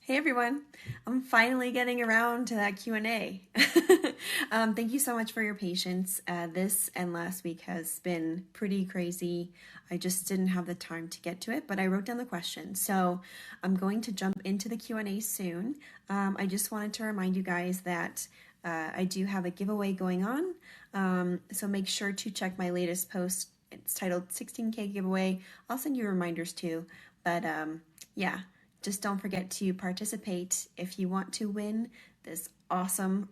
Hey everyone, I'm finally getting around to that Q&A. Thank you so much for your patience. This and last week has been pretty crazy. I just didn't have the time to get to it, but I wrote down the questions. So I'm going to jump into the Q&A soon. I just wanted to remind you guys that I do have a giveaway going on. So make sure to check my latest post. It's titled 16K giveaway. I'll send you reminders too, but yeah. Just don't forget to participate if you want to win this awesome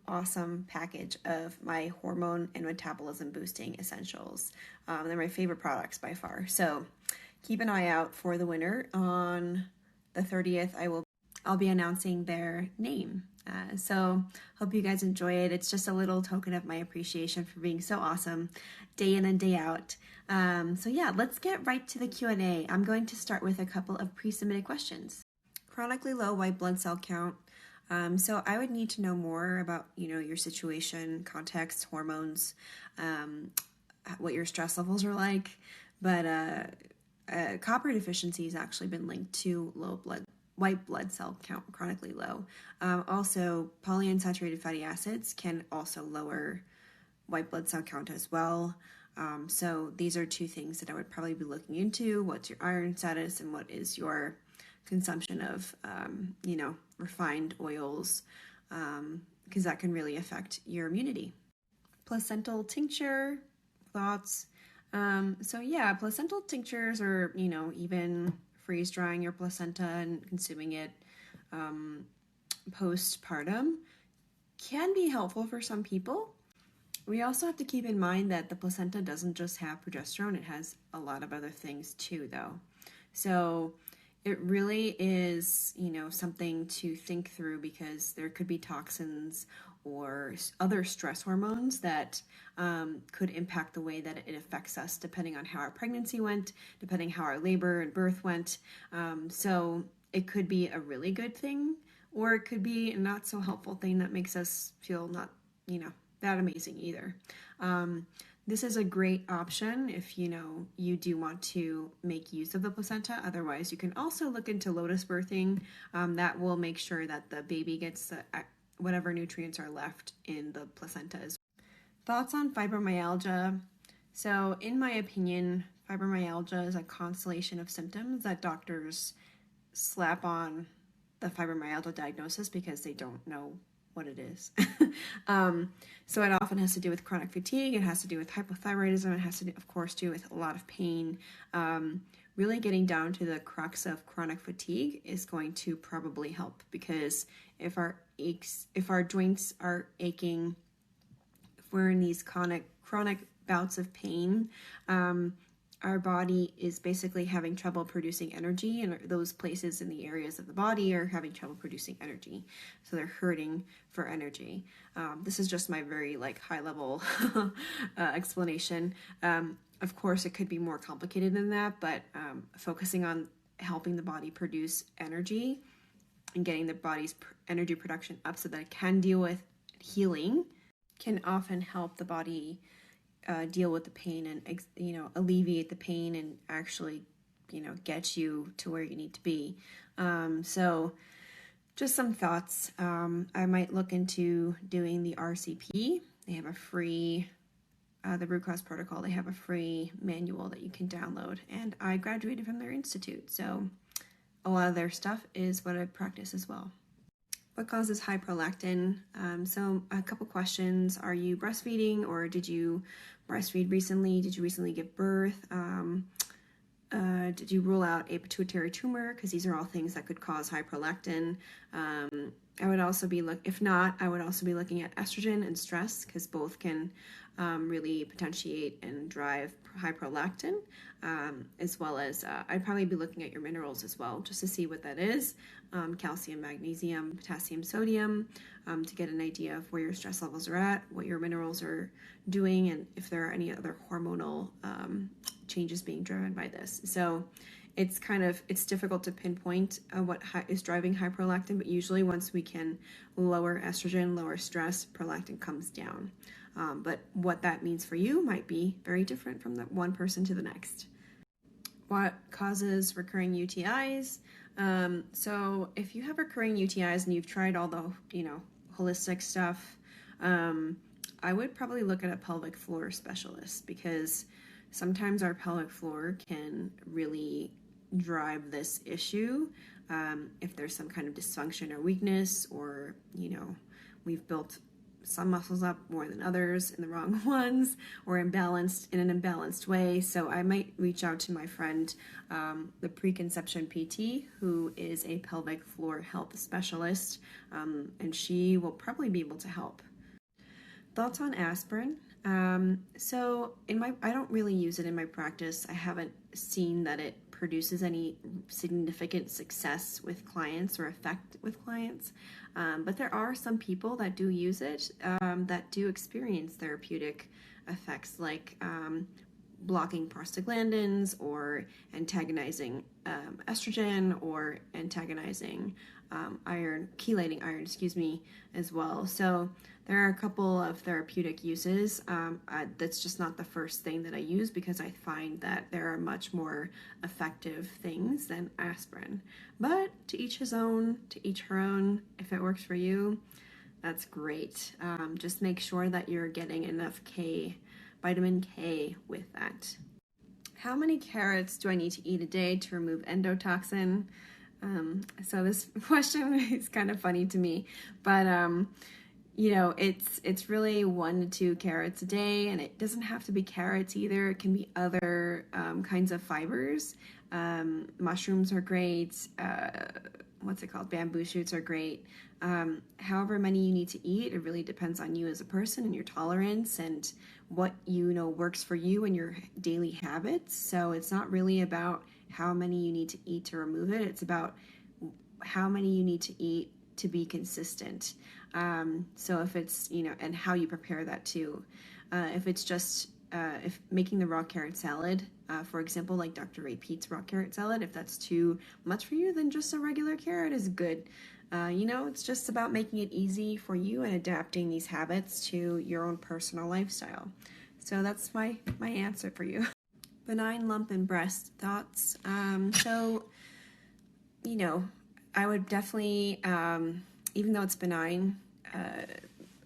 package of my hormone and metabolism boosting essentials. They're my favorite products by far. So keep an eye out for the winner. On the 30th, I'll be announcing their name. So hope you guys enjoy it. It's just a little token of my appreciation for being so awesome day in and day out. So yeah, let's get right to the Q&A. I'm going to start with a couple of pre-submitted questions. Chronically low white blood cell count. So I would need to know more about, your situation, context, hormones, what your stress levels are like. But copper deficiency has actually been linked to white blood cell count, chronically low. Also, polyunsaturated fatty acids can also lower white blood cell count as well. So these are two things that I would probably be looking into. What's your iron status and what is your consumption of, refined oils, because that can really affect your immunity. Placental tincture, thoughts. So yeah, placental tinctures or, even freeze drying your placenta and consuming it postpartum can be helpful for some people. We also have to keep in mind that the placenta doesn't just have progesterone, it has a lot of other things too, though. So it really is, something to think through because there could be toxins or other stress hormones that could impact the way that it affects us depending on how our pregnancy went, depending how our labor and birth went. So it could be a really good thing, or it could be a not so helpful thing that makes us feel not, that amazing either. This is a great option if you do want to make use of the placenta. Otherwise, you can also look into lotus birthing. That will make sure that the baby gets whatever nutrients are left in the placenta. Thoughts on fibromyalgia? So in my opinion, fibromyalgia is a constellation of symptoms that doctors slap on the fibromyalgia diagnosis because they don't know what it is. So it often has to do with chronic fatigue, it has to do with hypothyroidism, it has to do, of course, do with a lot of pain. Really getting down to the crux of chronic fatigue is going to probably help, because if our joints are aching, if we're in these chronic bouts of pain, our body is basically having trouble producing energy, and those places in the areas of the body are having trouble producing energy. So they're hurting for energy. This is just my very high level explanation. Of course, it could be more complicated than that, but focusing on helping the body produce energy and getting the body's energy production up so that it can deal with healing can often help the body deal with the pain and, alleviate the pain and actually, get you to where you need to be. So just some thoughts. I might look into doing the RCP. They have a free, the root cause protocol, they have a free manual that you can download. And I graduated from their institute. So a lot of their stuff is what I practice as well. What causes high prolactin? So a couple questions. Are you breastfeeding, or did you breastfeed recently? Did you recently give birth? Did you rule out a pituitary tumor? Because these are all things that could cause high prolactin. I would also be if not, I would also be looking at estrogen and stress, because both can really potentiate and drive high prolactin, as well as I'd probably be looking at your minerals as well, just to see what that is. Calcium, magnesium, potassium, sodium, to get an idea of where your stress levels are at, what your minerals are doing, and if there are any other hormonal changes being driven by this. So it's difficult to pinpoint what is driving high prolactin, but usually once we can lower estrogen, lower stress, prolactin comes down. But what that means for you might be very different from the one person to the next. What causes recurring UTIs? So if you have recurring UTIs and you've tried all the, holistic stuff, I would probably look at a pelvic floor specialist, because sometimes our pelvic floor can really drive this issue. If there's some kind of dysfunction or weakness, or, we've built some muscles up more than others in the wrong ones, or imbalanced in an imbalanced way. So I might reach out to my friend, the preconception PT, who is a pelvic floor health specialist, and she will probably be able to help. Thoughts on aspirin? So I don't really use it in my practice. I haven't seen that it produces any significant success with clients or effect with clients. But there are some people that do use it, that do experience therapeutic effects, like blocking prostaglandins, or antagonizing estrogen, or antagonizing chelating iron, as well. So there are a couple of therapeutic uses. That's just not the first thing that I use, because I find that there are much more effective things than aspirin. But to each his own, to each her own. If it works for you, that's great. Just make sure that you're getting enough vitamin K with that. How many carrots do I need to eat a day to remove endotoxin? So this question is kind of funny to me, but it's really 1 to 2 carrots a day, and it doesn't have to be carrots either. It can be other kinds of fibers. Mushrooms are great. Bamboo shoots are great. However many you need to eat, it really depends on you as a person and your tolerance and what works for you and your daily habits. So it's not really about how many you need to eat to remove it. It's about how many you need to eat to be consistent. So if it's, and how you prepare that too. If it's just, if making the raw carrot salad, for example, like Dr. Ray Peat's raw carrot salad, if that's too much for you, then just a regular carrot is good. It's just about making it easy for you and adapting these habits to your own personal lifestyle. So that's my answer for you. Benign lump in breast, thoughts? I would definitely, even though it's benign,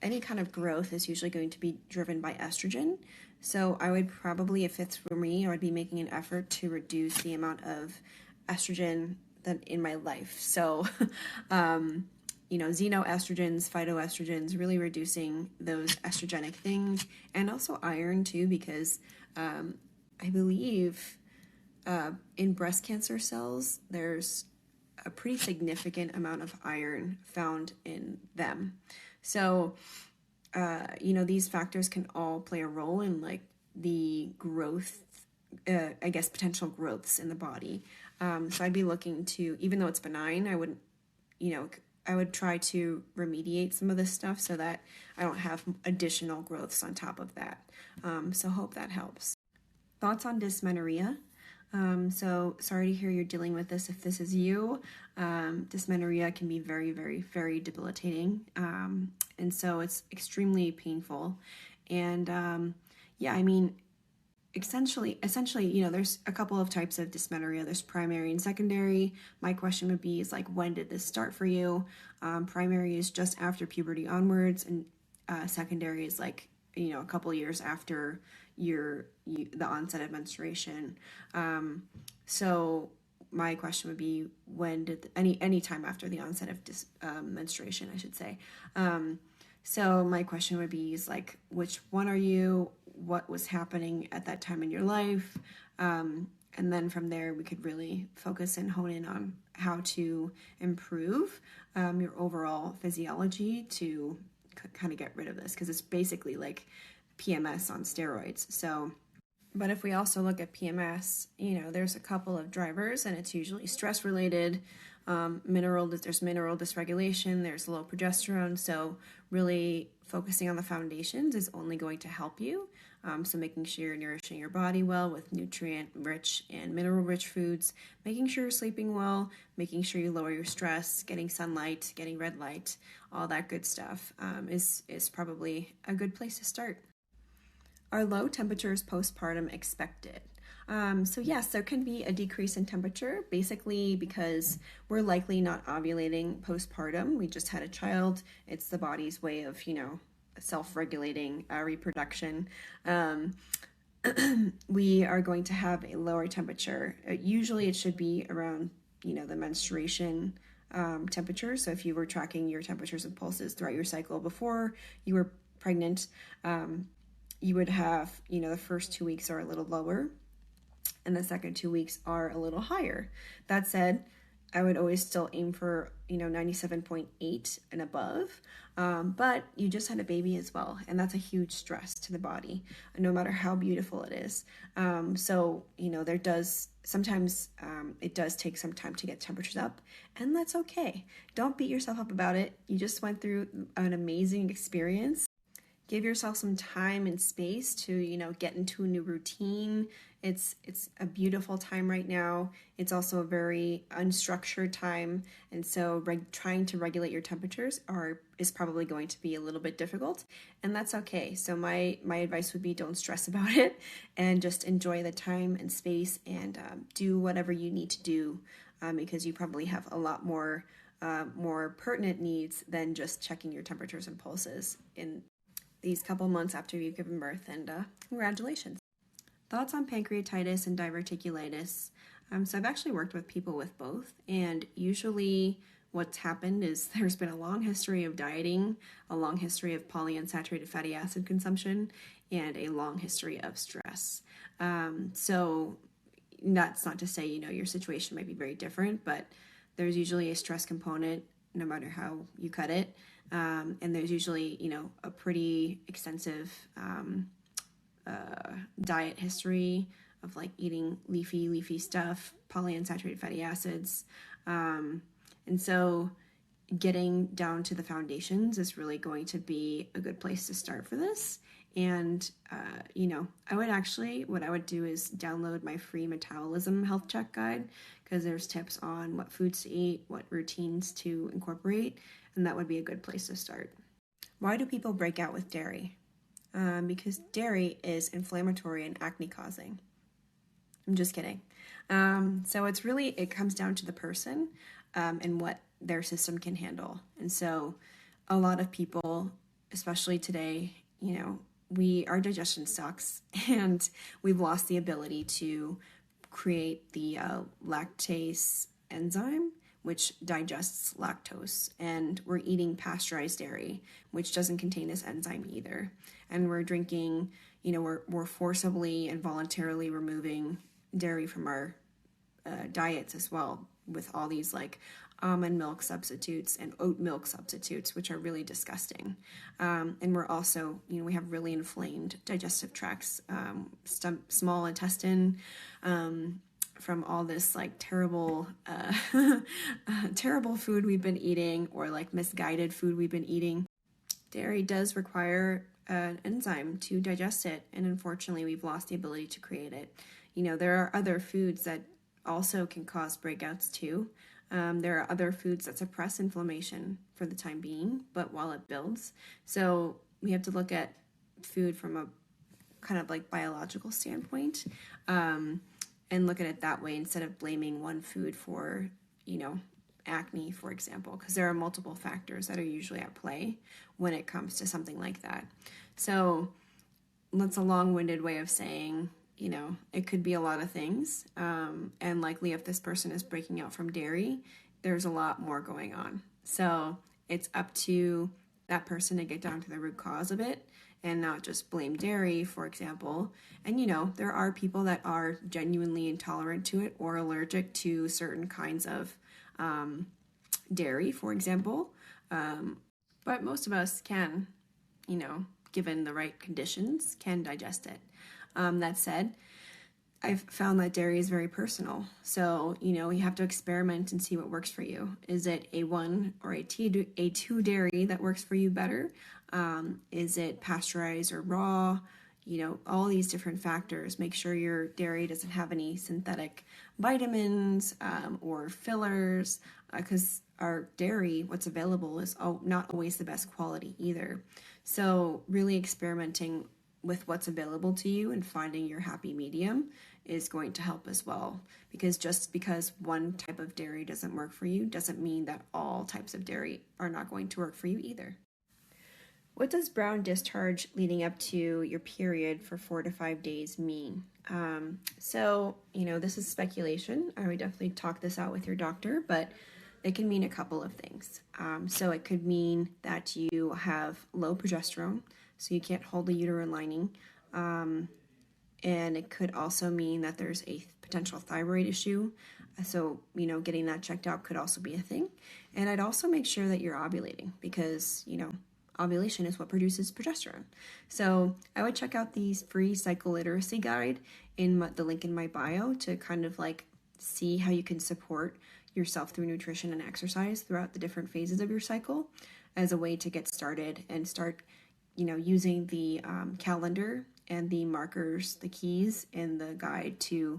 any kind of growth is usually going to be driven by estrogen. So I would probably, if it's for me, I would be making an effort to reduce the amount of estrogen that in my life. So, xenoestrogens, phytoestrogens, really reducing those estrogenic things, and also iron too, because I believe in breast cancer cells, there's a pretty significant amount of iron found in them. So, these factors can all play a role in like the growth, potential growths in the body. So I'd be looking to, even though it's benign, I wouldn't, I would try to remediate some of this stuff so that I don't have additional growths on top of that. So hope that helps. Thoughts on dysmenorrhea? So sorry to hear you're dealing with this. If this is you, dysmenorrhea can be very, very, very debilitating. And so it's extremely painful. And essentially, there's a couple of types of dysmenorrhea. There's primary and secondary. My question would be, when did this start for you? Primary is just after puberty onwards, and secondary is a couple years after the onset of menstruation. So my question would be, when did any time after the onset of menstruation, I should say. So my question would be which one are you? What was happening at that time in your life? And then from there, we could really focus and hone in on how to improve your overall physiology to kind of get rid of this, because it's basically like PMS on steroids. So, but if we also look at PMS, there's a couple of drivers, and it's usually stress related. There's mineral dysregulation, there's low progesterone. So really focusing on the foundations is only going to help you. So making sure you're nourishing your body well with nutrient-rich and mineral-rich foods, making sure you're sleeping well, making sure you lower your stress, getting sunlight, getting red light, all that good stuff is probably a good place to start. Are low temperatures postpartum expected? So yes, there can be a decrease in temperature, basically because we're likely not ovulating postpartum. We just had a child. It's the body's way of, self-regulating reproduction. We are going to have a lower temperature. Usually it should be around, the menstruation temperature. So if you were tracking your temperatures and pulses throughout your cycle before you were pregnant, you would have, the first 2 weeks are a little lower and the second 2 weeks are a little higher. That said, I would always still aim for, 97.8 and above. But you just had a baby as well, and that's a huge stress to the body, no matter how beautiful it is. So, there does sometimes it does take some time to get temperatures up, and that's okay. Don't beat yourself up about it. You just went through an amazing experience. Give yourself some time and space to, get into a new routine. It's a beautiful time right now. It's also a very unstructured time. And so trying to regulate your temperatures is probably going to be a little bit difficult, and that's okay. So my advice would be don't stress about it and just enjoy the time and space and do whatever you need to do because you probably have a lot more pertinent needs than just checking your temperatures and pulses in these couple months after you've given birth, and congratulations. Thoughts on pancreatitis and diverticulitis. So I've actually worked with people with both, and usually what's happened is there's been a long history of dieting, a long history of polyunsaturated fatty acid consumption, and a long history of stress. So that's not to say, your situation might be very different, but there's usually a stress component no matter how you cut it. And there's usually, a pretty extensive diet history of like eating leafy stuff, polyunsaturated fatty acids. And so getting down to the foundations is really going to be a good place to start for this. And, what I would do is download my free metabolism health check guide, because there's tips on what foods to eat, what routines to incorporate, and that would be a good place to start. Why do people break out with dairy? Because dairy is inflammatory and acne causing. I'm just kidding. So it comes down to the person and what their system can handle. And so a lot of people, especially today, our digestion sucks and we've lost the ability to create the lactase enzyme, which digests lactose, and we're eating pasteurized dairy, which doesn't contain this enzyme either. And we're drinking, we're forcibly and voluntarily removing dairy from our diets as well, with all these like almond milk substitutes and oat milk substitutes, which are really disgusting. And we're also, we have really inflamed digestive tracts, small intestine, from all this like terrible food we've been eating, or like misguided food we've been eating. Dairy does require an enzyme to digest it, and unfortunately we've lost the ability to create it. There are other foods that also can cause breakouts too. There are other foods that suppress inflammation for the time being, but while it builds. So we have to look at food from a kind of like biological standpoint, and look at it that way instead of blaming one food for, acne, for example, because there are multiple factors that are usually at play when it comes to something like that. So that's a long-winded way of saying, it could be a lot of things. And likely if this person is breaking out from dairy, there's a lot more going on. So it's up to that person to get down to the root cause of it and not just blame dairy, for example. And, there are people that are genuinely intolerant to it or allergic to certain kinds of dairy, for example. But most of us can, given the right conditions, can digest it. That said, I've found that dairy is very personal. So, you have to experiment and see what works for you. Is it a 1 or a 2 dairy that works for you better? Is it pasteurized or raw? All these different factors. Make sure your dairy doesn't have any synthetic vitamins or fillers, because our dairy, what's available, is not always the best quality either. So really experimenting with what's available to you and finding your happy medium is going to help as well, because just because one type of dairy doesn't work for you doesn't mean that all types of dairy are not going to work for you either. What does brown discharge leading up to your period for 4 to 5 days mean? So, this is speculation. I would definitely talk this out with your doctor, but it can mean a couple of things. So it could mean that you have low progesterone, so you can't hold the uterine lining. And it could also mean that there's a potential thyroid issue. So, getting that checked out could also be a thing. And I'd also make sure that you're ovulating, because, ovulation is what produces progesterone. So I would check out the free cycle literacy guide in the link in my bio to kind of like see how you can support yourself through nutrition and exercise throughout the different phases of your cycle as a way to get started and start, using the calendar and the markers, the keys in the guide to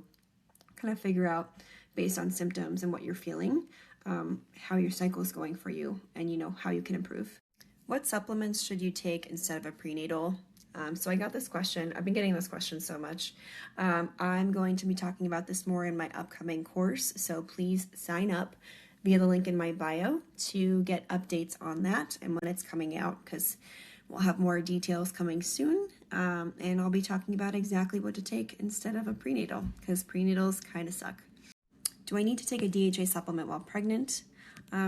kind of figure out, based on symptoms and what you're feeling, how your cycle is going for you and, how you can improve. What supplements should you take instead of a prenatal? So I got this question. I've been getting this question so much. I'm going to be talking about this more in my upcoming course, so please sign up via the link in my bio to get updates on that and when it's coming out, because we'll have more details coming soon, and I'll be talking about exactly what to take instead of a prenatal, because prenatals kind of suck. Do I need to take a DHA supplement while pregnant?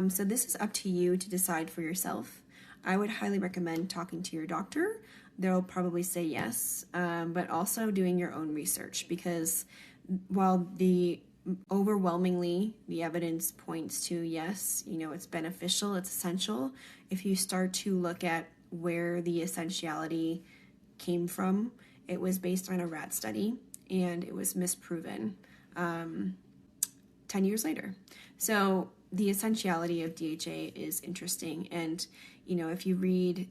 So this is up to you to decide for yourself. I would highly recommend talking to your doctor. They'll probably say yes, but also doing your own research, because while overwhelmingly the evidence points to yes, it's beneficial, it's essential, if you start to look at where the essentiality came from, it was based on a rat study and it was misproven 10 years later. So the essentiality of DHA is interesting, and if you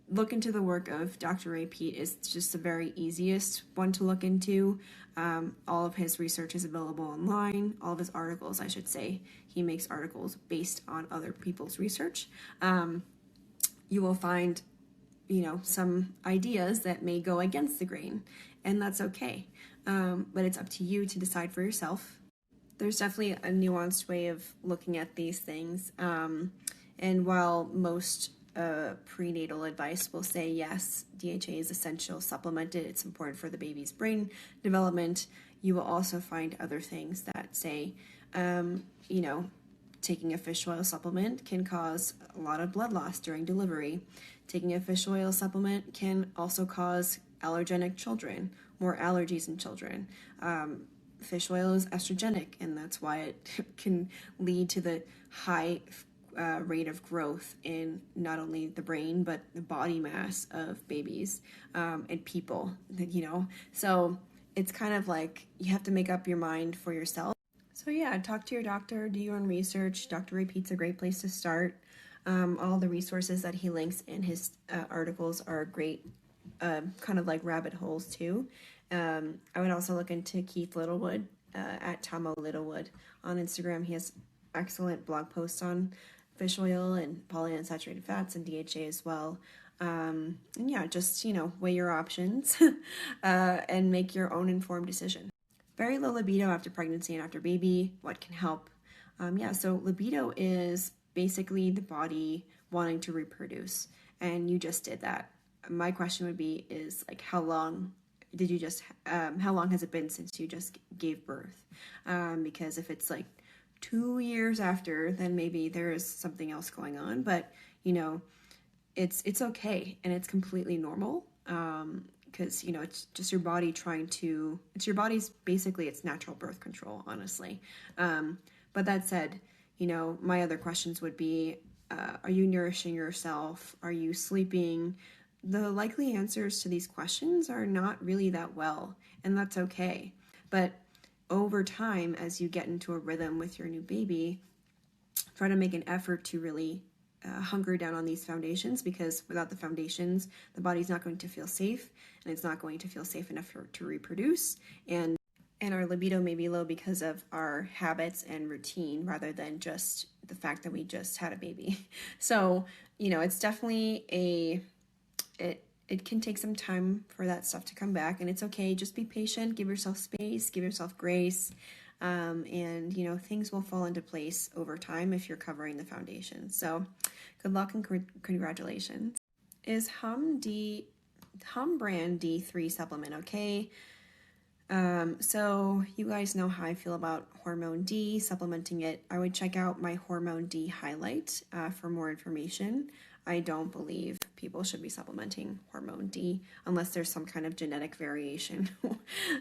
look into the work of Dr. Ray Peat, is just the very easiest one to look into. All of his research is available online, all of his articles, I should say. He makes articles based on other people's research. You will find, some ideas that may go against the grain, and that's okay. But it's up to you to decide for yourself. There's definitely a nuanced way of looking at these things. And while most prenatal advice will say, yes, DHA is essential, supplement it, it's important for the baby's brain development, you will also find other things that say, taking a fish oil supplement can cause a lot of blood loss during delivery. Taking a fish oil supplement can also cause allergenic children, more allergies in children. Fish oil is estrogenic, and that's why it can lead to the high rate of growth in not only the brain but the body mass of babies and people, so it's kind of like you have to make up your mind for yourself. So yeah, talk to your doctor, do your own research. Dr. Ray Peat's a great place to start. All the resources that he links in his articles are great, kind of like rabbit holes too. I would also look into Keith Littlewood at Tomo Littlewood on Instagram. He has excellent blog posts on fish oil and polyunsaturated fats and DHA as well. And yeah, just, weigh your options and make your own informed decision. Very low libido after pregnancy and after baby. What can help? So libido is basically the body wanting to reproduce, and you just did that. My question would be how long has it been since you just gave birth? Because if it's 2 years after, then maybe there is something else going on, but it's okay, and it's completely normal, because it's just your body it's your body's basically its natural birth control, honestly. But that said, my other questions would be, are you nourishing yourself? Are you sleeping? The likely answers to these questions are not really that well, and that's okay. But over time, as you get into a rhythm with your new baby, try to make an effort to really hunker down on these foundations, because without the foundations, the body's not going to feel safe, and it's not going to feel safe enough to reproduce, and our libido may be low because of our habits and routine rather than just the fact that we just had a baby. So, it's definitely it can take some time for that stuff to come back, and it's okay. Just be patient, give yourself space, give yourself grace, and things will fall into place over time if you're covering the foundation. So good luck and congratulations. Is Hum brand D3 supplement okay? So you guys know how I feel about hormone D, supplementing it. I would check out my hormone D highlight for more information. I don't believe people should be supplementing hormone D unless there's some kind of genetic variation.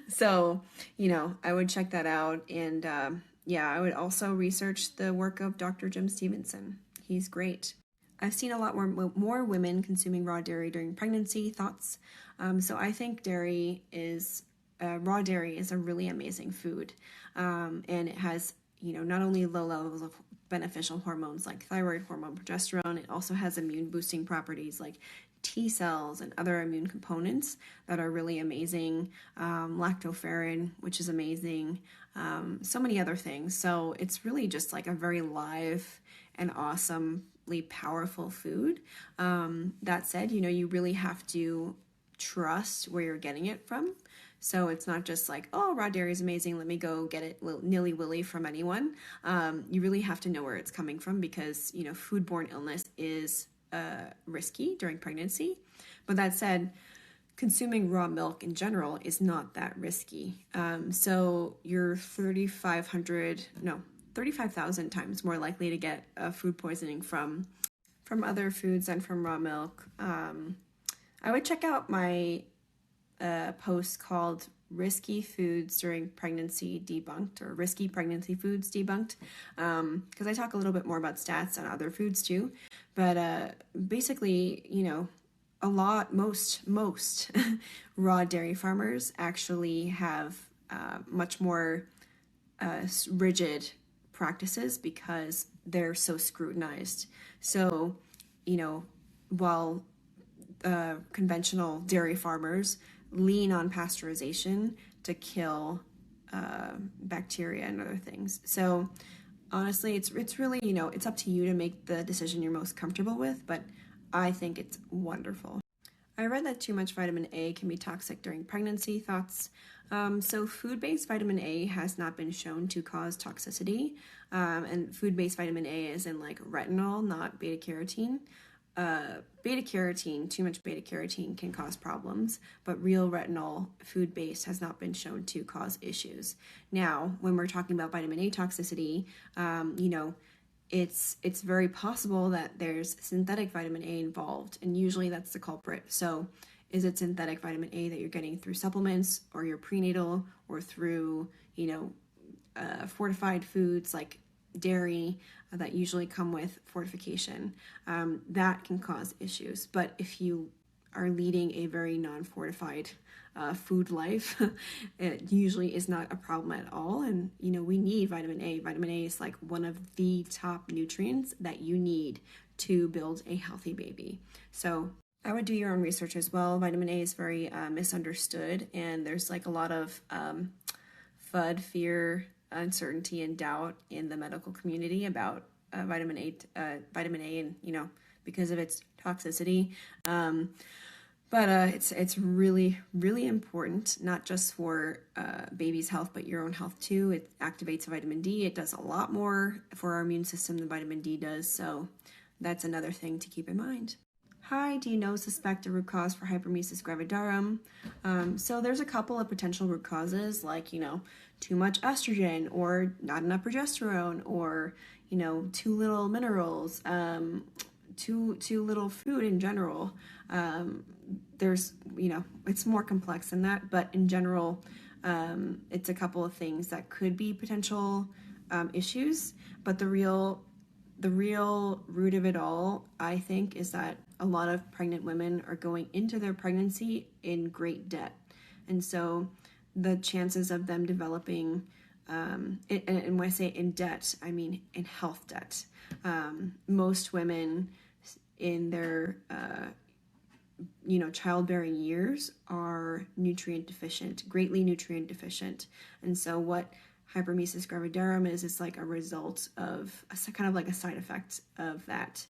So, I would check that out. And I would also research the work of Dr. Jim Stevenson. He's great. I've seen a lot more women consuming raw dairy during pregnancy. Thoughts? So I think raw dairy is a really amazing food. And it has, not only low levels of beneficial hormones like thyroid hormone, progesterone, it also has immune boosting properties like T cells and other immune components that are really amazing. Lactoferrin, which is amazing. So many other things. So it's really just like a very live and awesomely powerful food. That said, you really have to trust where you're getting it from. So it's not just like, oh, raw dairy is amazing, let me go get it nilly-willy from anyone. You really have to know where it's coming from because, foodborne illness is risky during pregnancy. But that said, consuming raw milk in general is not that risky. So you're 35,000 times more likely to get food poisoning from other foods than from raw milk. I would check out my post called Risky Foods During Pregnancy Debunked, or Risky Pregnancy Foods Debunked, because I talk a little bit more about stats on other foods too. But basically, most raw dairy farmers actually have much more rigid practices because they're so scrutinized. So, while conventional dairy farmers lean on pasteurization to kill bacteria and other things. So honestly, it's really, it's up to you to make the decision you're most comfortable with, but I think it's wonderful. I read that too much vitamin A can be toxic during pregnancy. Thoughts? So food-based vitamin A has not been shown to cause toxicity, and food-based vitamin A is in like retinol, not beta-carotene. Too much beta carotene can cause problems, but real retinol, food-based, has not been shown to cause issues. Now, when we're talking about vitamin A toxicity, it's very possible that there's synthetic vitamin A involved, and usually that's the culprit. So is it synthetic vitamin A that you're getting through supplements or your prenatal or through, fortified foods like dairy that usually come with fortification? That can cause issues. But if you are leading a very non-fortified food life, it usually is not a problem at all. And, we need vitamin A. Vitamin A is like one of the top nutrients that you need to build a healthy baby. So I would do your own research as well. Vitamin A is very misunderstood, and there's like a lot of FUD, fear, uncertainty, and doubt in the medical community about vitamin A, and because of its toxicity. But it's really, really important, not just for baby's health, but your own health too. It activates vitamin D. It does a lot more for our immune system than vitamin D does. So that's another thing to keep in mind. Hi, do you suspect a root cause for hyperemesis gravidarum? So there's a couple of potential root causes, like, too much estrogen or not enough progesterone, or, too little minerals, too little food in general. There's, it's more complex than that, but in general, it's a couple of things that could be potential issues, but the real root of it all, I think, is that a lot of pregnant women are going into their pregnancy in great debt. And so the chances of them developing, and when I say in debt, I mean in health debt. Most women in their, childbearing years are nutrient deficient, greatly nutrient deficient. And so what hyperemesis gravidarum is like a result of kind of like a side effect of that.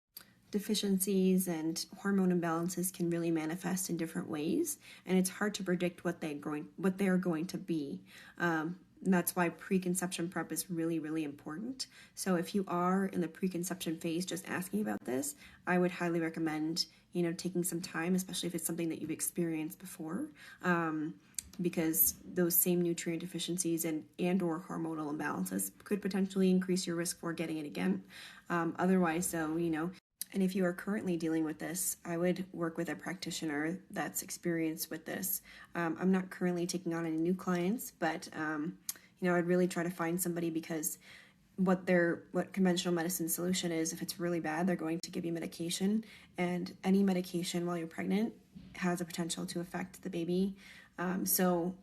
deficiencies and hormone imbalances can really manifest in different ways, and it's hard to predict what they're going to be. And that's why preconception prep is really, really important. So if you are in the preconception phase just asking about this, I would highly recommend, taking some time, especially if it's something that you've experienced before, because those same nutrient deficiencies and or hormonal imbalances could potentially increase your risk for getting it again. Otherwise, though, and if you are currently dealing with this, I would work with a practitioner that's experienced with this. I'm not currently taking on any new clients, but I'd really try to find somebody, because what conventional medicine solution is, if it's really bad, they're going to give you medication, and any medication while you're pregnant has a potential to affect the baby. So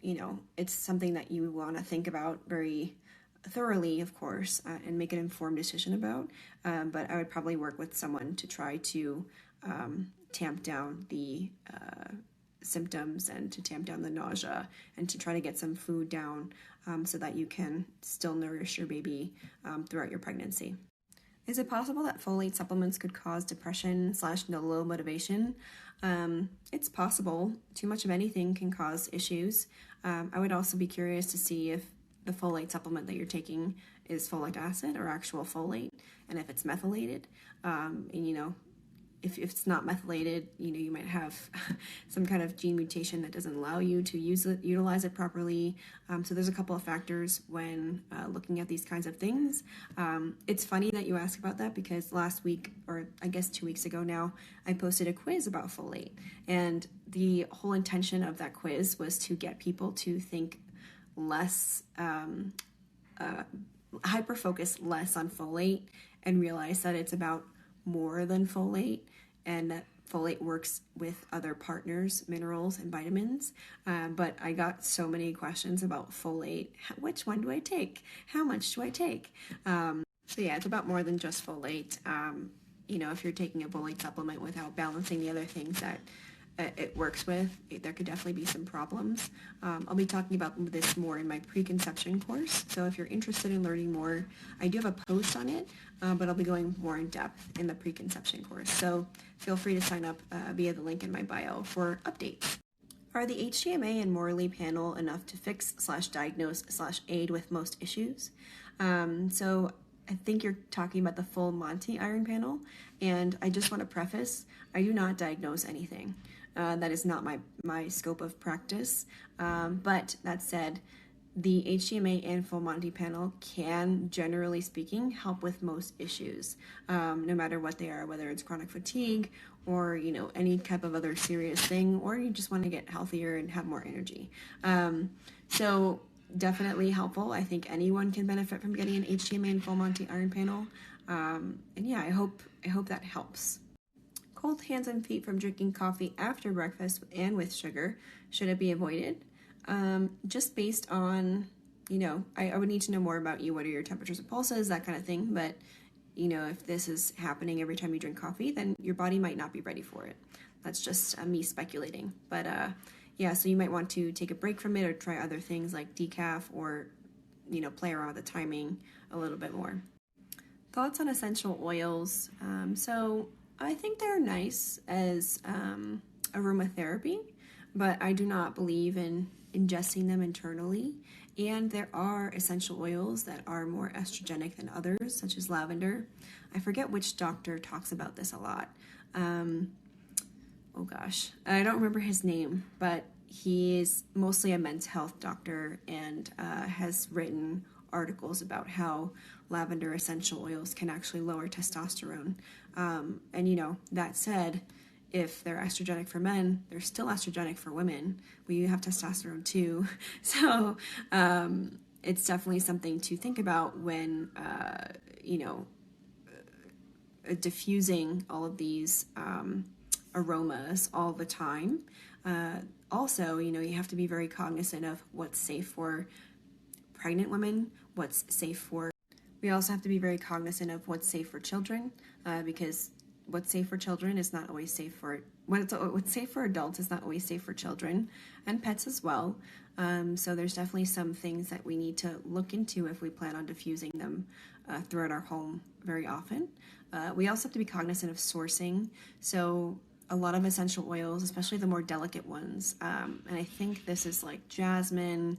it's something that you want to think about very thoroughly, of course, and make an informed decision about. But I would probably work with someone to try to tamp down the symptoms and to tamp down the nausea and to try to get some food down so that you can still nourish your baby throughout your pregnancy. Is it possible that folate supplements could cause depression / low motivation? It's possible. Too much of anything can cause issues. I would also be curious to see if the folate supplement that you're taking is folic acid or actual folate, and if it's methylated. If it's not methylated, you might have some kind of gene mutation that doesn't allow you to utilize it properly. So there's a couple of factors when looking at these kinds of things. It's funny that you ask about that, because last week, or I guess 2 weeks ago now, I posted a quiz about folate. And the whole intention of that quiz was to get people to think less, hyper-focus less on folate and realize that it's about more than folate, and that folate works with other partners, minerals, and vitamins. But I got so many questions about folate. Which one do I take? How much do I take? So yeah, it's about more than just folate. If you're taking a folate supplement without balancing the other things that it works with, there could definitely be some problems. I'll be talking about this more in my preconception course. So if you're interested in learning more, I do have a post on it, but I'll be going more in depth in the preconception course. So feel free to sign up via the link in my bio for updates. Are the HTMA and Morley panel enough to fix / diagnose / aid with most issues? So I think you're talking about the full Monty iron panel, and I just want to preface, I do not diagnose anything. That is not my scope of practice. But that said, the HTMA and full Monty panel can, generally speaking, help with most issues, no matter what they are, whether it's chronic fatigue or any type of other serious thing, or you just want to get healthier and have more energy. So definitely helpful. I think anyone can benefit from getting an HTMA and full Monty iron panel. And yeah, I hope that helps. Cold hands and feet from drinking coffee after breakfast and with sugar, should it be avoided? Just based on, I would need to know more about you. What are your temperatures and pulses, that kind of thing. But, if this is happening every time you drink coffee, then your body might not be ready for it. That's just me speculating. But yeah, so you might want to take a break from it or try other things like decaf, or, play around with the timing a little bit more. Thoughts on essential oils. So I think they're nice as aromatherapy, but I do not believe in ingesting them internally. And there are essential oils that are more estrogenic than others, such as lavender. I forget which doctor talks about this a lot. Oh gosh, I don't remember his name, but he is mostly a men's health doctor and has written articles about how lavender essential oils can actually lower testosterone. And that said, if they're estrogenic for men, they're still estrogenic for women. We have testosterone too. So it's definitely something to think about when, diffusing all of these aromas all the time. Also, you have to be very cognizant of what's safe for pregnant women, what's safe for. We also have to be very cognizant of what's safe for children, because what's safe for children is not always safe for, what's safe for adults is not always safe for children and pets as well. So there's definitely some things that we need to look into if we plan on diffusing them throughout our home very often. We also have to be cognizant of sourcing. So a lot of essential oils, especially the more delicate ones, and I think this is like jasmine,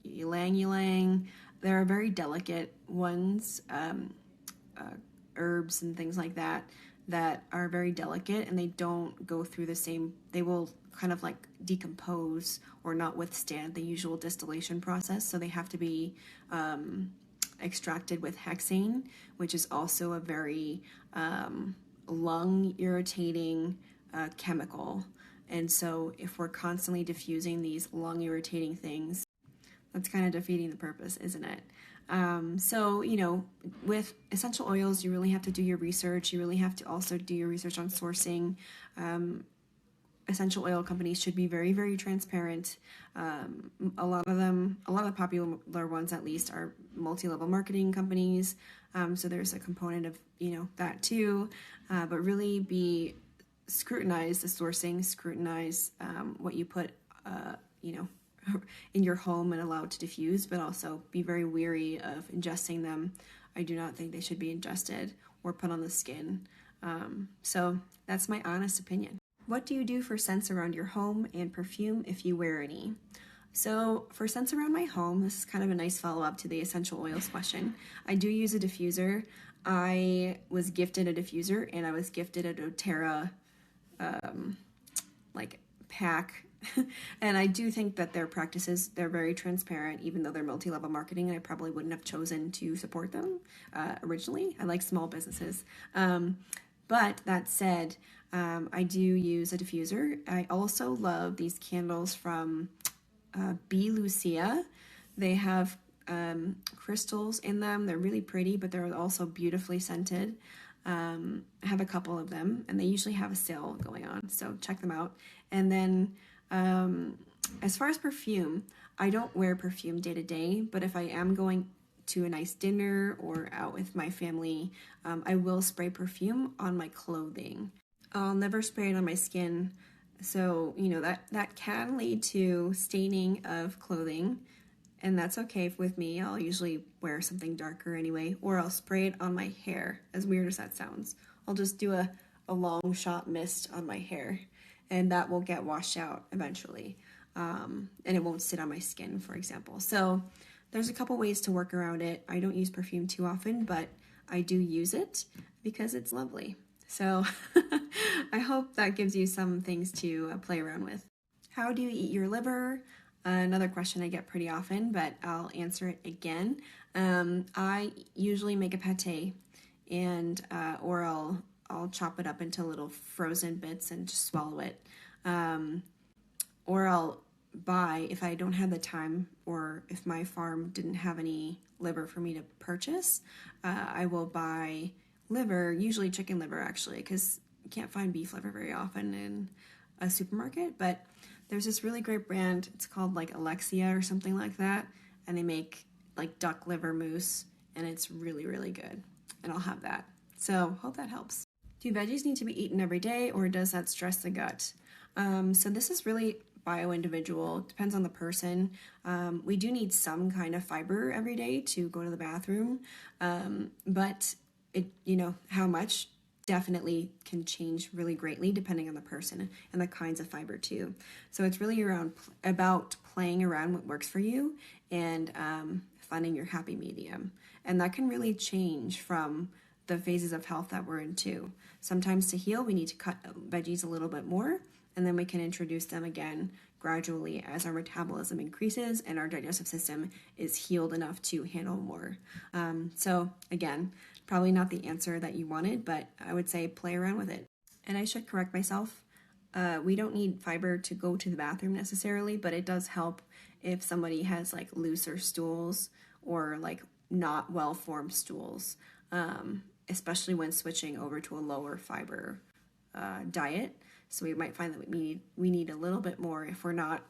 ylang ylang. There are very delicate ones, herbs and things like that are very delicate, and they don't go through the same, they will kind of like decompose or not withstand the usual distillation process, so they have to be extracted with hexane, which is also a very lung irritating chemical. And so if we're constantly diffusing these lung irritating things, that's kind of defeating the purpose, isn't it? So, with essential oils, you really have to do your research. You really have to also do your research on sourcing. Essential oil companies should be very, very transparent. A lot of the popular ones at least, are multi-level marketing companies. So there's a component of, that too. But really scrutinize the sourcing, scrutinize what you put, in your home and allow it to diffuse, but also be very wary of ingesting them. I do not think they should be ingested or put on the skin. So that's my honest opinion. What do you do for scents around your home and perfume if you wear any? So for scents around my home, this is kind of a nice follow-up to the essential oils question. I do use a diffuser. I was gifted a diffuser, and I was gifted a doTERRA pack. And I do think that their practices, they're very transparent, even though they're multi-level marketing, and I probably wouldn't have chosen to support them originally. I like small businesses. But that said, I do use a diffuser. I also love these candles from B. Lucia. They have crystals in them. They're really pretty, but they're also beautifully scented. I have a couple of them, and they usually have a sale going on, so check them out. And then as far as perfume, I don't wear perfume day to day, but if I am going to a nice dinner or out with my family, I will spray perfume on my clothing. I'll never spray it on my skin, so that can lead to staining of clothing, and that's okay with me. I'll usually wear something darker anyway, or I'll spray it on my hair, as weird as that sounds. I'll just do a long shot mist on my hair, and that will get washed out eventually, and it won't sit on my skin, for example. So there's a couple ways to work around it. I don't use perfume too often, but I do use it because it's lovely. So I hope that gives you some things to play around with. How do you eat your liver? Another question I get pretty often, but I'll answer it again. I usually make a pate, and or I'll chop it up into little frozen bits and just swallow it. Or I'll buy, if I don't have the time, or if my farm didn't have any liver for me to purchase, I will buy liver, usually chicken liver actually, because you can't find beef liver very often in a supermarket. But there's this really great brand, it's called like Alexia or something like that, and they make like duck liver mousse, and it's really, really good, and I'll have that. So hope that helps. Do veggies need to be eaten every day, or does that stress the gut? So this is really bio-individual, depends on the person. We do need some kind of fiber every day to go to the bathroom, but how much definitely can change really greatly depending on the person and the kinds of fiber too. So it's really about playing around what works for you and finding your happy medium. And that can really change from the phases of health that we're in too. Sometimes to heal, we need to cut veggies a little bit more, and then we can introduce them again gradually as our metabolism increases and our digestive system is healed enough to handle more. So again, probably not the answer that you wanted, but I would say play around with it. And I should correct myself. We don't need fiber to go to the bathroom necessarily, but it does help if somebody has like looser stools or like not well-formed stools, especially when switching over to a lower fiber diet. So we might find that we need a little bit more if we're not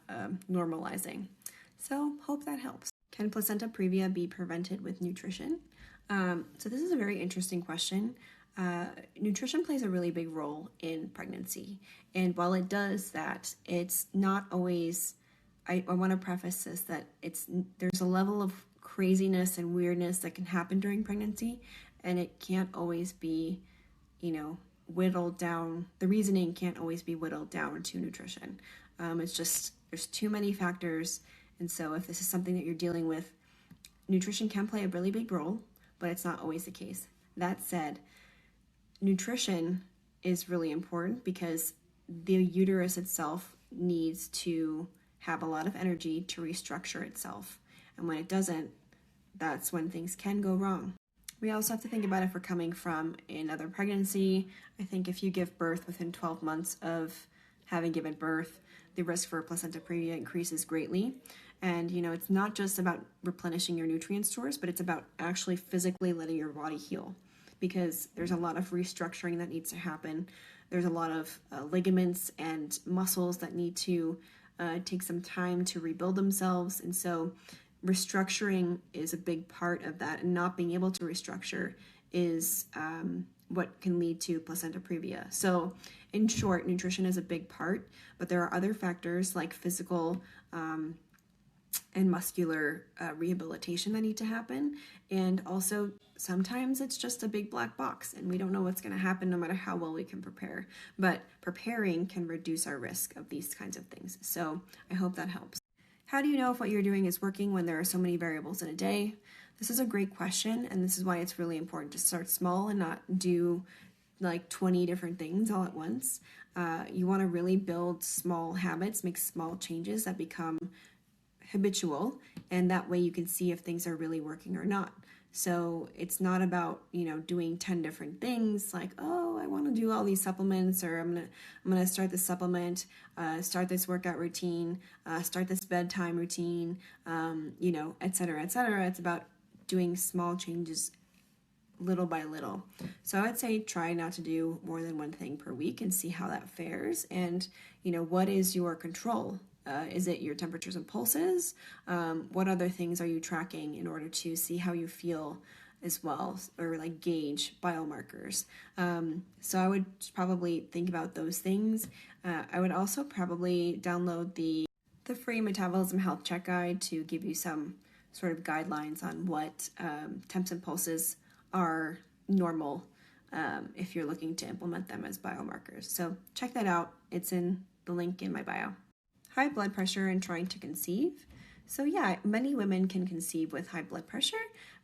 normalizing. So hope that helps. Can placenta previa be prevented with nutrition? So this is a very interesting question. Nutrition plays a really big role in pregnancy. And while it does that, it's not always I want to preface this that there's a level of craziness and weirdness that can happen during pregnancy, and it can't always be, whittled down. The reasoning can't always be whittled down to nutrition. It's just, there's too many factors. And so if this is something that you're dealing with, nutrition can play a really big role, but it's not always the case. That said, nutrition is really important because the uterus itself needs to have a lot of energy to restructure itself. And when it doesn't, that's when things can go wrong. We also have to think about if we're coming from another pregnancy. I think if you give birth within 12 months of having given birth, the risk for placenta previa increases greatly. And, it's not just about replenishing your nutrient stores, but it's about actually physically letting your body heal, because there's a lot of restructuring that needs to happen. There's a lot of ligaments and muscles that need to take some time to rebuild themselves. And so restructuring is a big part of that, and not being able to restructure is what can lead to placenta previa. So in short, nutrition is a big part, but there are other factors like physical and muscular rehabilitation that need to happen. And also sometimes it's just a big black box and we don't know what's going to happen no matter how well we can prepare. But preparing can reduce our risk of these kinds of things. So I hope that helps. How do you know if what you're doing is working when there are so many variables in a day? This is a great question, and this is why it's really important to start small and not do like 20 different things all at once. You want to really build small habits, make small changes that become habitual, and that way you can see if things are really working or not. So it's not about, doing 10 different things like, oh, I want to do all these supplements, or I'm gonna start this supplement, start this workout routine, start this bedtime routine, et cetera, et cetera. It's about doing small changes little by little. So I would say try not to do more than one thing per week and see how that fares. And, what is your control? Is it your temperatures and pulses? What other things are you tracking in order to see how you feel as well, or like gauge biomarkers? So I would probably think about those things. I would also probably download the free Metabolism Health Check Guide to give you some sort of guidelines on what temps and pulses are normal if you're looking to implement them as biomarkers. So check that out. It's in the link in my bio. High blood pressure and trying to conceive. So yeah, many women can conceive with high blood pressure,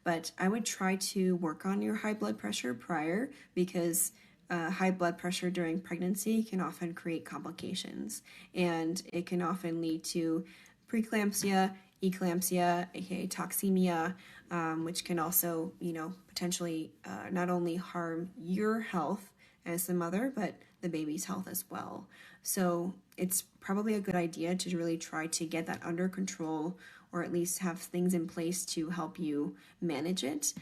but I would try to work on your high blood pressure prior, because high blood pressure during pregnancy can often create complications, and it can often lead to preeclampsia, eclampsia, aka toxemia, which can also, potentially not only harm your health as the mother, but the baby's health as well. So it's probably a good idea to really try to get that under control, or at least have things in place to help you manage it,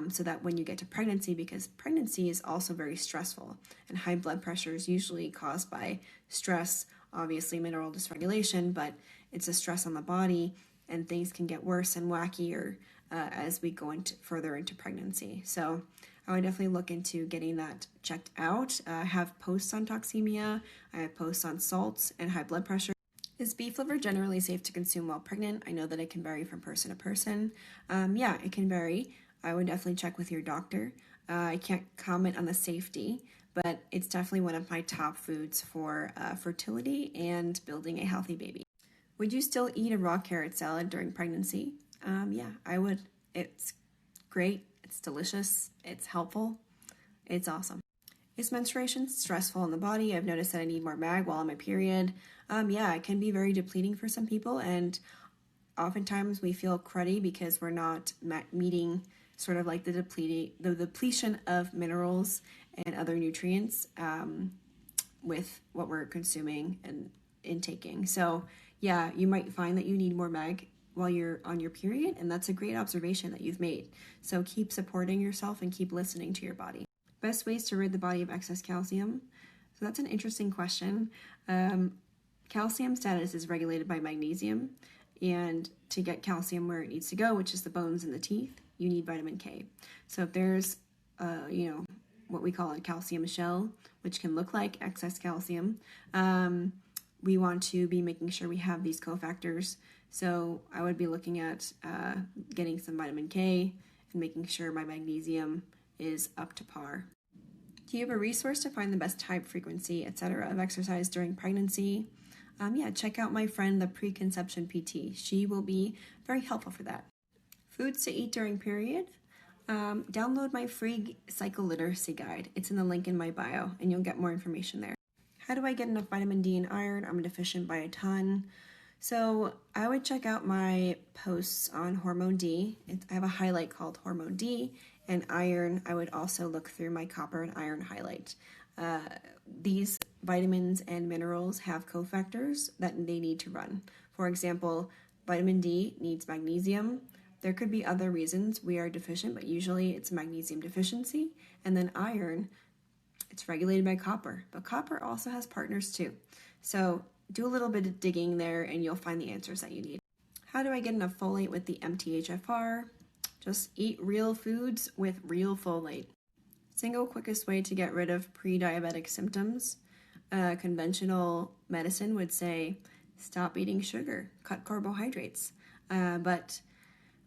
so that when you get to pregnancy, because pregnancy is also very stressful, and high blood pressure is usually caused by stress, obviously mineral dysregulation, but it's a stress on the body, and things can get worse and wackier as we go further into pregnancy. So I would definitely look into getting that checked out. I have posts on toxemia, I have posts on salts and high blood pressure. Is beef liver generally safe to consume while pregnant? I know that it can vary from person to person. Yeah, it can vary. I would definitely check with your doctor. I can't comment on the safety, but it's definitely one of my top foods for fertility and building a healthy baby. Would you still eat a raw carrot salad during pregnancy? Yeah, I would. It's great. It's delicious. It's helpful. It's awesome. Is menstruation stressful on the body? I've noticed that I need more mag while on my period. Yeah, it can be very depleting for some people, and oftentimes we feel cruddy because we're not meeting sort of like the depletion of minerals and other nutrients with what we're consuming and intaking. So yeah, you might find that you need more mag while you're on your period, and that's a great observation that you've made. So keep supporting yourself and keep listening to your body. Best ways to rid the body of excess calcium? So that's an interesting question. Calcium status is regulated by magnesium, and to get calcium where it needs to go, which is the bones and the teeth, you need vitamin K. So if there's what we call a calcium shell, which can look like excess calcium, we want to be making sure we have these cofactors. So I would be looking at getting some vitamin K and making sure my magnesium is up to par. Do you have a resource to find the best type, frequency, etc. of exercise during pregnancy? Yeah, check out my friend, the Preconception PT. She will be very helpful for that. Foods to eat during period. Download my free cycle literacy guide. It's in the link in my bio, and you'll get more information there. How do I get enough vitamin D and iron? I'm deficient by a ton. So I would check out my posts on hormone D. I have a highlight called hormone D, and iron. I would also look through my copper and iron highlight. These vitamins and minerals have cofactors that they need to run. For example, vitamin D needs magnesium. There could be other reasons we are deficient, but usually it's magnesium deficiency. And then iron, it's regulated by copper, but copper also has partners too. So do a little bit of digging there and you'll find the answers that you need. How do I get enough folate with the MTHFR? Just eat real foods with real folate. Single quickest way to get rid of pre-diabetic symptoms. Conventional medicine would say stop eating sugar, cut carbohydrates. But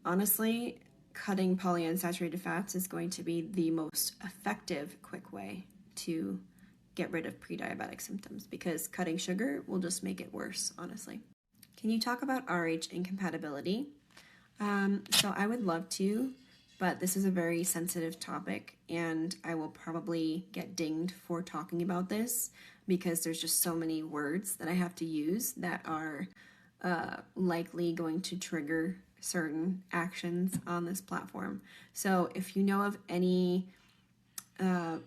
honestly, cutting polyunsaturated fats is going to be the most effective, quick way to get rid of pre-diabetic symptoms, because cutting sugar will just make it worse, honestly. Can you talk about RH incompatibility? So I would love to, but this is a very sensitive topic, and I will probably get dinged for talking about this because there's just so many words that I have to use that are likely going to trigger certain actions on this platform. So if you know of any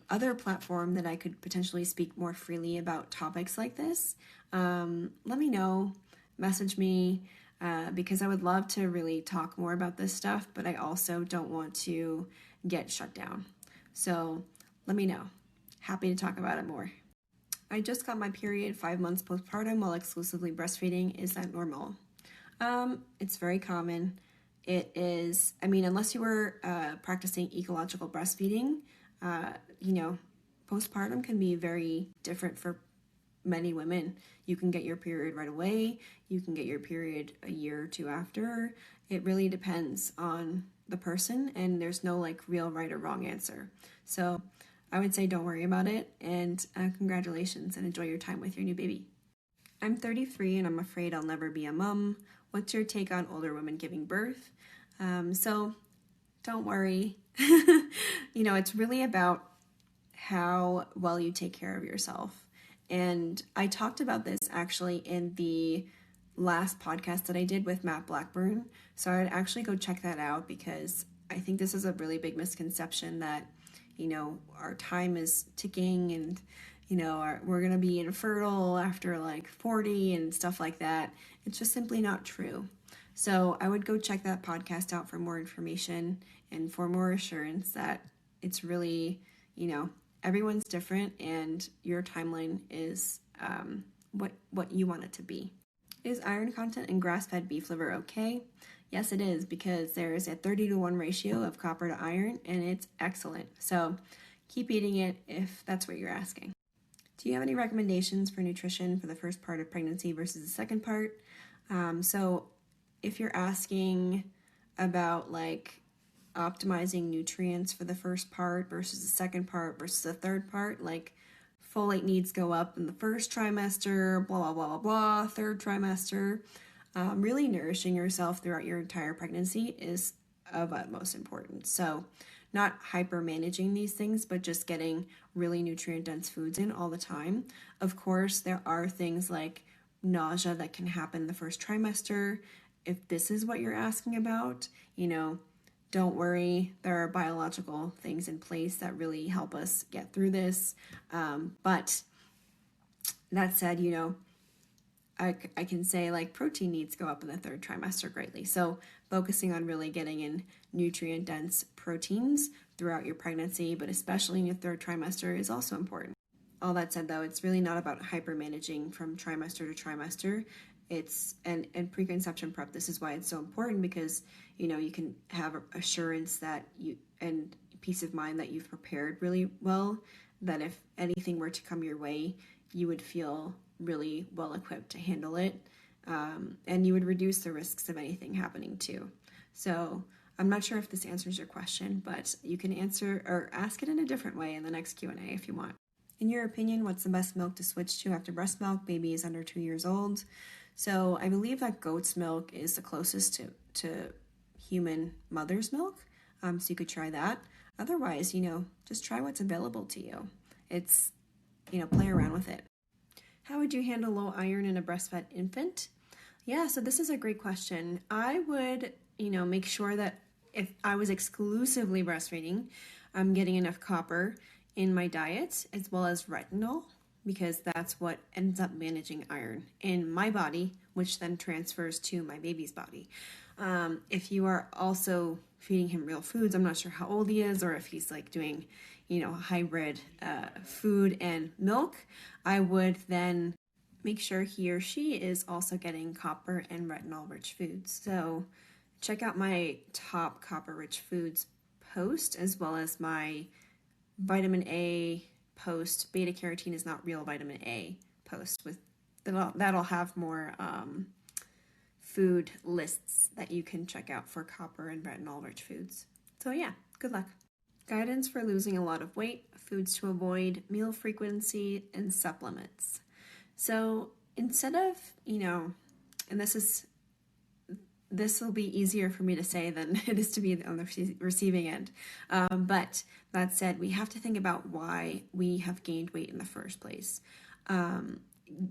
other platform that I could potentially speak more freely about topics like this, let me know, message me, because I would love to really talk more about this stuff, but I also don't want to get shut down. So let me know. Happy to talk about it more. I just got my period 5 months postpartum while exclusively breastfeeding. Is that normal? It's very common. It is, unless you were practicing ecological breastfeeding, postpartum can be very different for many women. You can get your period right away. You can get your period a year or two after. It really depends on the person, and there's no real right or wrong answer. So I would say don't worry about it, and congratulations, and enjoy your time with your new baby. I'm 33 and I'm afraid I'll never be a mom. What's your take on older women giving birth? So don't worry. It's really about how well you take care of yourself. And I talked about this actually in the last podcast that I did with Matt Blackburn. So I'd actually go check that out, because I think this is a really big misconception that, our time is ticking and, we're going to be infertile after 40 and stuff like that. It's just simply not true. So I would go check that podcast out for more information and for more assurance that it's really, everyone's different and your timeline is what you want it to be. Is iron content in grass-fed beef liver okay? Yes, it is, because there is a 30-to-1 ratio of copper to iron, and it's excellent. So keep eating it if that's what you're asking. Do you have any recommendations for nutrition for the first part of pregnancy versus the second part? So if you're asking about optimizing nutrients for the first part versus the second part versus the third part, folate needs go up in the first trimester, blah, blah, blah, blah, blah, third trimester. Really nourishing yourself throughout your entire pregnancy is of utmost importance. So not hyper managing these things, but just getting really nutrient dense foods in all the time. Of course, there are things like nausea that can happen the first trimester. If this is what you're asking about, don't worry. There are biological things in place that really help us get through this. But that said, I can say protein needs go up in the third trimester greatly. So focusing on really getting in nutrient dense proteins throughout your pregnancy, but especially in your third trimester, is also important. All that said, though, it's really not about hyper managing from trimester to trimester. It's and preconception prep. This is why it's so important, because you can have assurance that you and peace of mind that you've prepared really well, that if anything were to come your way, you would feel really well equipped to handle it. And you would reduce the risks of anything happening too. So I'm not sure if this answers your question, but you can answer or ask it in a different way in the next Q&A if you want. In your opinion, what's the best milk to switch to after breast milk? Baby is under 2 years old. So I believe that goat's milk is the closest to human mother's milk. So you could try that. Otherwise, just try what's available to you. It's, play around with it. How would you handle low iron in a breastfed infant? Yeah, so this is a great question. I would, make sure that if I was exclusively breastfeeding, I'm getting enough copper in my diet as well as retinol, because that's what ends up managing iron in my body, which then transfers to my baby's body. If you are also feeding him real foods, I'm not sure how old he is or if he's like doing, hybrid food and milk, I would then make sure he or she is also getting copper and retinol rich foods. So check out my top copper rich foods post, as well as my vitamin A post. Beta carotene is not real vitamin A post. With that'll have more food lists that you can check out for copper and retinol rich foods. So yeah, good luck. Guidance for losing a lot of weight, foods to avoid, meal frequency, and supplements. So instead of, and this will be easier for me to say than it is to be on the receiving end. But that said, we have to think about why we have gained weight in the first place.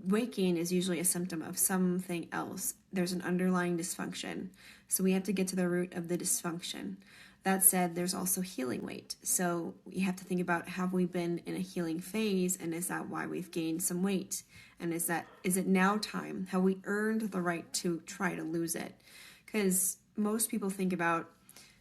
Weight gain is usually a symptom of something else. There's an underlying dysfunction. So we have to get to the root of the dysfunction. That said, there's also healing weight. So we have to think about, have we been in a healing phase, and is that why we've gained some weight? And is it now time? Have we earned the right to try to lose it? Because most people think about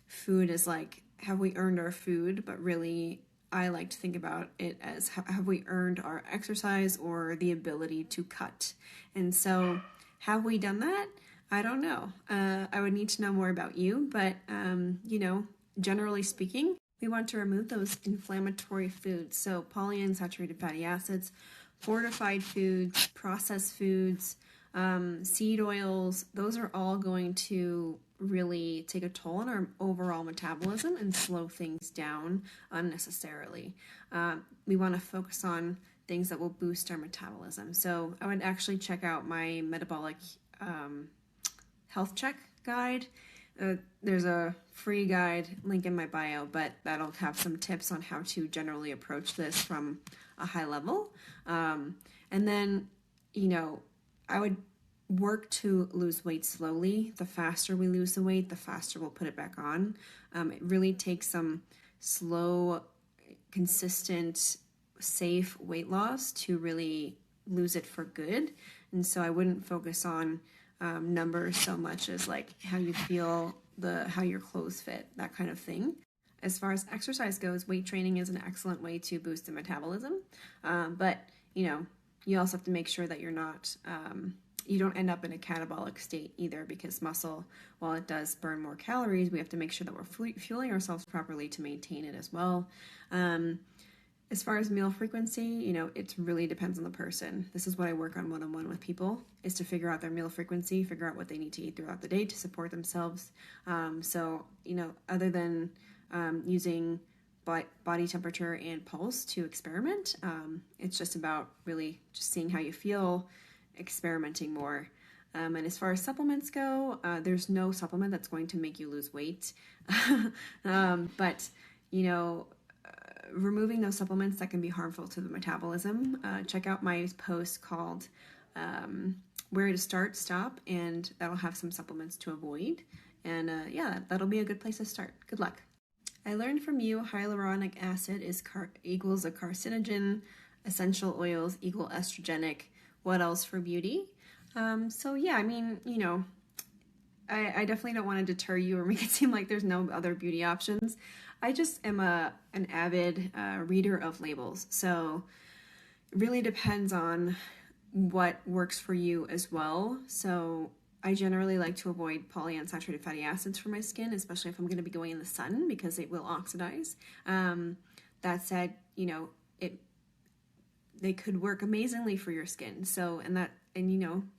food as like, have we earned our food? But really, I like to think about it as, have we earned our exercise or the ability to cut? And so, have we done that? I don't know. I would need to know more about you, but, generally speaking, we want to remove those inflammatory foods. So polyunsaturated fatty acids, fortified foods, processed foods, seed oils, those are all going to really take a toll on our overall metabolism and slow things down unnecessarily. We want to focus on things that will boost our metabolism. So I would actually check out my metabolic health check guide. There's a free guide, link in my bio, but that'll have some tips on how to generally approach this from a high level. And then, I would work to lose weight slowly. The faster we lose the weight, the faster we'll put it back on. It really takes some slow, consistent, safe weight loss to really lose it for good. And so I wouldn't focus on numbers so much as like how you feel, how your clothes fit, that kind of thing. As far as exercise goes, weight training is an excellent way to boost the metabolism. But you also have to make sure that you're not, you don't end up in a catabolic state either, because muscle, while it does burn more calories, we have to make sure that we're fueling ourselves properly to maintain it as well. As far as meal frequency, it really depends on the person. This is what I work on one-on-one with people, is to figure out their meal frequency, figure out what they need to eat throughout the day to support themselves. So, other than using body temperature and pulse to experiment, it's just about really just seeing how you feel, experimenting more. And as far as supplements go, there's no supplement that's going to make you lose weight. But, removing those supplements that can be harmful to the metabolism, check out my post called Where to Start, Stop, and that'll have some supplements to avoid. And that'll be a good place to start. Good luck. I learned from you hyaluronic acid equals a carcinogen, essential oils equal estrogenic. What else for beauty? I definitely don't want to deter you or make it seem like there's no other beauty options. I just am an avid reader of labels. So it really depends on what works for you as well. So I generally like to avoid polyunsaturated fatty acids for my skin, especially if I'm going to be going in the sun, because it will oxidize. That said, they could work amazingly for your skin. So, and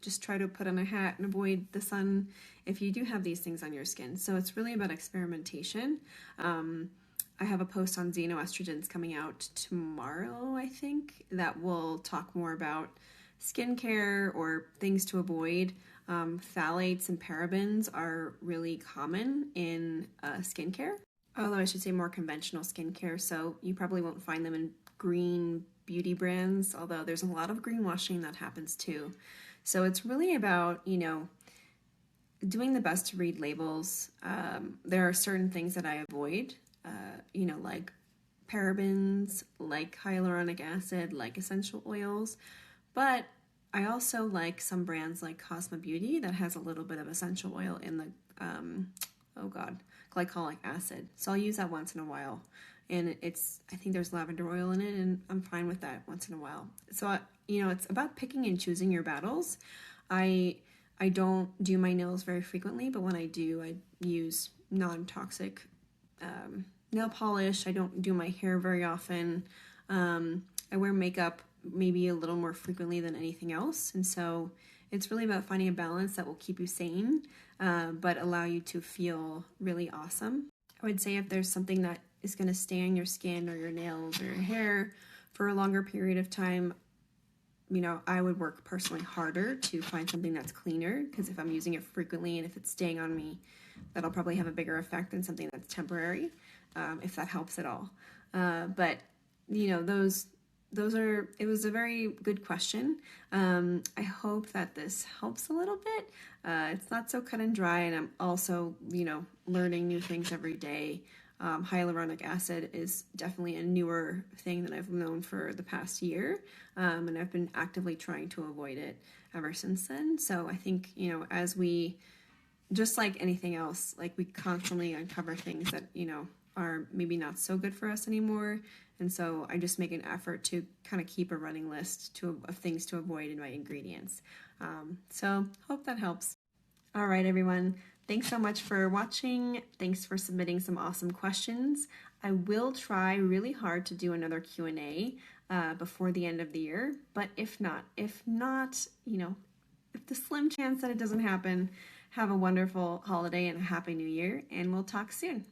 just try to put on a hat and avoid the sun if you do have these things on your skin. So it's really about experimentation. I have a post on xenoestrogens coming out tomorrow, I think, that will talk more about skincare or things to avoid. Phthalates and parabens are really common in skincare, although I should say more conventional skincare, so you probably won't find them in green beauty brands, although there's a lot of greenwashing that happens too. So it's really about, doing the best to read labels. There are certain things that I avoid, like parabens, like hyaluronic acid, like essential oils, but I also like some brands like Cosmo Beauty that has a little bit of essential oil in the, glycolic acid. So I'll use that once in a while. And I think there's lavender oil in it, and I'm fine with that once in a while. So, it's about picking and choosing your battles. I don't do my nails very frequently, but when I do, I use non-toxic nail polish. I don't do my hair very often. I wear makeup maybe a little more frequently than anything else. And so it's really about finding a balance that will keep you sane, but allow you to feel really awesome. I would say if there's something that is going to stay on your skin or your nails or your hair for a longer period of time, I would work personally harder to find something that's cleaner, because if I'm using it frequently and if it's staying on me, that'll probably have a bigger effect than something that's temporary, if that helps at all. But it was a very good question. I hope that this helps a little bit. It's not so cut and dry, and I'm also, learning new things every day. Hyaluronic acid is definitely a newer thing that I've known for the past year, and I've been actively trying to avoid it ever since then. So I think, as we, just like anything else, like we constantly uncover things that, are maybe not so good for us anymore. And so I just make an effort to kind of keep a running list of things to avoid in my ingredients. So hope that helps. All right, everyone. Thanks so much for watching. Thanks for submitting some awesome questions. I will try really hard to do another Q&A before the end of the year. But if not, if the slim chance that it doesn't happen, have a wonderful holiday and a happy new year, and we'll talk soon.